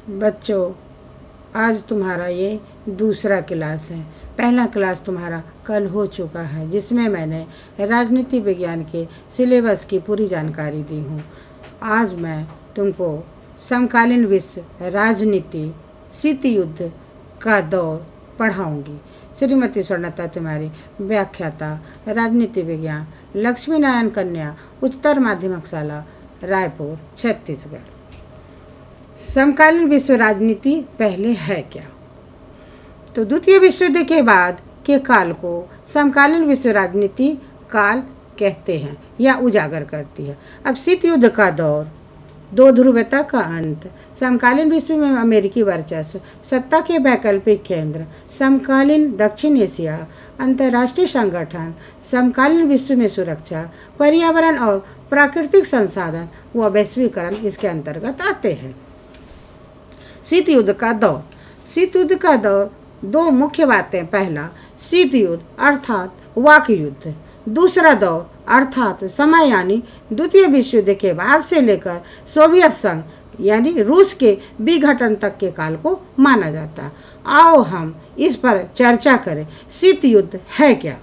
बच्चों, आज तुम्हारा ये दूसरा क्लास है। पहला क्लास तुम्हारा कल हो चुका है, जिसमें मैंने राजनीति विज्ञान के सिलेबस की पूरी जानकारी दी हूँ। आज मैं तुमको समकालीन विश्व राजनीति शीत युद्ध का दौर पढ़ाऊँगी। श्रीमती स्वर्णता तिवारी, व्याख्याता, राजनीति विज्ञान, लक्ष्मी नारायण कन्या उच्चतर माध्यमिक शाला, रायपुर, छत्तीसगढ़। समकालीन विश्व राजनीति पहले है क्या? तो द्वितीय विश्व युद्ध के बाद के काल को समकालीन विश्व राजनीति काल कहते हैं या उजागर करती है। अब शीत युद्ध का दौर, दो ध्रुवता का अंत, समकालीन विश्व में अमेरिकी वर्चस्व, सत्ता के वैकल्पिक केंद्र, समकालीन दक्षिण एशिया, अंतर्राष्ट्रीय संगठन, समकालीन विश्व में सुरक्षा, पर्यावरण और प्राकृतिक संसाधन व वैश्वीकरण इसके अंतर्गत आते हैं। शीत युद्ध का दौर। शीत युद्ध का दौर दो मुख्य बातें। पहला, शीत युद्ध अर्थात वाक युद्ध। दूसरा दौर अर्थात समय यानी द्वितीय विश्व युद्ध के बाद से लेकर सोवियत संघ यानी रूस के विघटन तक के काल को माना जाता। आओ हम इस पर चर्चा करें। शीत युद्ध है क्या?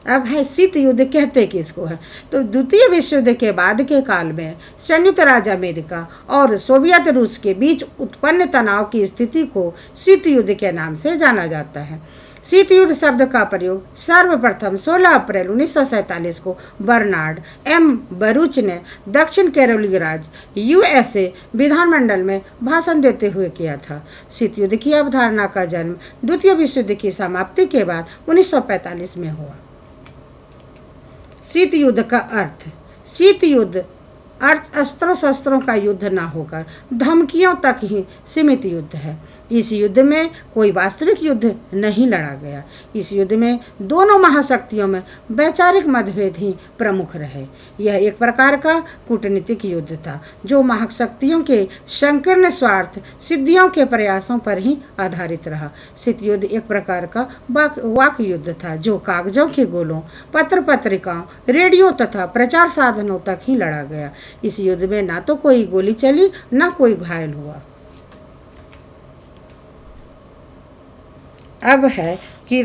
अब है शीत युद्ध कहते किसको है? तो द्वितीय विश्व युद्ध के बाद के काल में संयुक्त राज्य अमेरिका और सोवियत रूस के बीच उत्पन्न तनाव की स्थिति को शीत युद्ध के नाम से जाना जाता है। शीत युद्ध शब्द का प्रयोग सर्वप्रथम 16 अप्रैल 1947 को बर्नार्ड एम बरूच ने दक्षिण कैरोलिना राज्य यूएसए विधानमंडल में भाषण देते हुए किया था। शीत युद्ध की अवधारणा का जन्म द्वितीय विश्व युद्ध की समाप्ति के बाद 1945 में हुआ। शीत युद्ध का अर्थ। शीत युद्ध अर्थ अस्त्रों शस्त्रों का युद्ध न होकर धमकियों तक ही सीमित युद्ध है। इस युद्ध में कोई वास्तविक युद्ध नहीं लड़ा गया। इस युद्ध में दोनों महाशक्तियों में वैचारिक मतभेद ही प्रमुख रहे। यह एक प्रकार का कूटनीतिक युद्ध था जो महाशक्तियों के संकीर्ण स्वार्थ सिद्धियों के प्रयासों पर ही आधारित रहा। शीत युद्ध एक प्रकार का वाक युद्ध था जो कागजों के गोलों, पत्र पत्रिकाओं, रेडियो तथा प्रचार साधनों तक ही लड़ा गया। इस युद्ध में ना तो कोई गोली चली न कोई घायल हुआ। अब है कि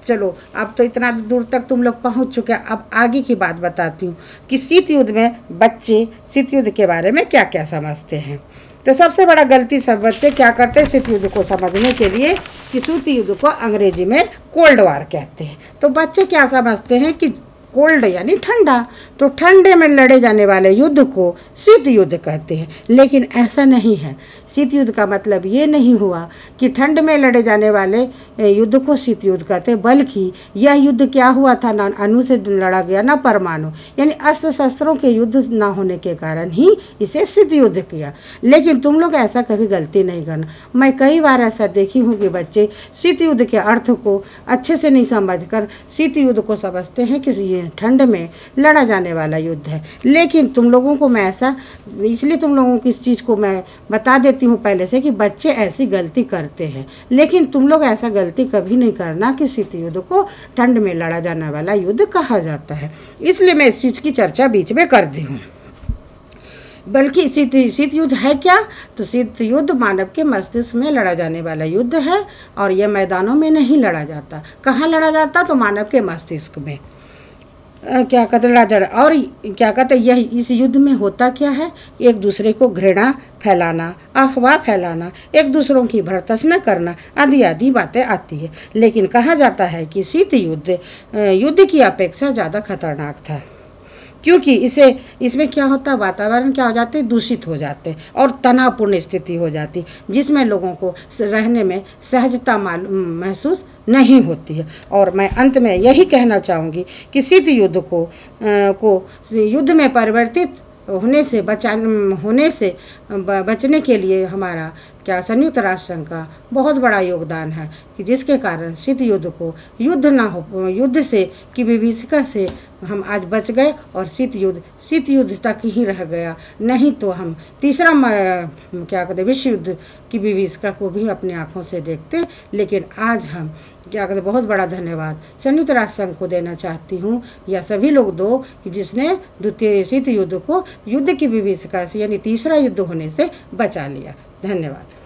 चलो, अब तो इतना दूर तक तुम लोग पहुंच चुके हैं। अब आगे की बात बताती हूँ कि शीत युद्ध में बच्चे शीत युद्ध के बारे में क्या क्या समझते हैं। तो सबसे बड़ा गलती सब बच्चे क्या करते हैं शीत युद्ध को समझने के लिए कि शीत युद्ध को अंग्रेजी में कोल्ड वार कहते हैं। तो बच्चे क्या समझते हैं कि कोल्ड यानी ठंडा, तो ठंडे में लड़े जाने वाले युद्ध को शीत युद्ध कहते हैं। लेकिन ऐसा नहीं है। शीत युद्ध का मतलब ये नहीं हुआ कि ठंड में लड़े जाने वाले युद्ध को शीत युद्ध कहते हैं, बल्कि यह युद्ध क्या हुआ था, ना अणु से लड़ा गया ना परमाणु, यानी अस्त्र शस्त्रों के युद्ध ना होने के कारण ही इसे शीत युद्ध किया। लेकिन तुम लोग ऐसा कभी गलती नहीं करना। मैं कई बार ऐसा देखी हूँ कि बच्चे शीत युद्ध के अर्थ को अच्छे से नहीं समझकर शीत युद्ध को समझते हैं कि ये ठंड में लड़ा जाने वाला युद्ध है। लेकिन तुम लोगों को मैं ऐसा इसलिए तुम लोगों को इस चीज़ को मैं बता देती हूँ पहले से कि बच्चे ऐसी गलती करते हैं। लेकिन तुम लोग ऐसा गलती कभी नहीं करना कि शीत युद्ध को ठंड में लड़ा जाने वाला युद्ध कहा जाता है। इसलिए मैं इस चीज़ की चर्चा बीच में कर दी हूँ। बल्कि शीत युद्ध है क्या? तो शीत युद्ध मानव के मस्तिष्क में लड़ा जाने वाला युद्ध है और यह मैदानों में नहीं लड़ा जाता। कहाँ लड़ा जाता? तो मानव के मस्तिष्क में। क्या कहते हैं और क्या कहते हैं, यह इस युद्ध में होता क्या है? एक दूसरे को घृणा फैलाना, अफवाह फैलाना, एक दूसरों की भर्त्सना करना आदि आदि बातें आती है। लेकिन कहा जाता है कि शीत युद्ध की अपेक्षा ज़्यादा खतरनाक था, क्योंकि इसमें क्या होता, वातावरण क्या हो जाते, दूषित हो जाते और तनावपूर्ण स्थिति हो जाती, जिसमें लोगों को रहने में सहजता महसूस नहीं होती है। और मैं अंत में यही कहना चाहूँगी कि शीत युद्ध को युद्ध में परिवर्तित होने से बचने के लिए हमारा क्या संयुक्त राष्ट्र संघ का बहुत बड़ा योगदान है कि जिसके कारण शीत युद्ध को युद्ध से की विभीषिका से हम आज बच गए और शीत युद्ध तक ही रह गया। नहीं तो हम तीसरा क्या कहते विश्व युद्ध की विभीषिका को भी अपनी आँखों से देखते। लेकिन आज हम क्या कहते बहुत बड़ा धन्यवाद संयुक्त राष्ट्र संघ को देना चाहती हूँ, या सभी लोग दो कि जिसने द्वितीय शीत युद्ध को युद्ध की विभीषिका से यानी तीसरा युद्ध होने से बचा लिया। धन्यवाद।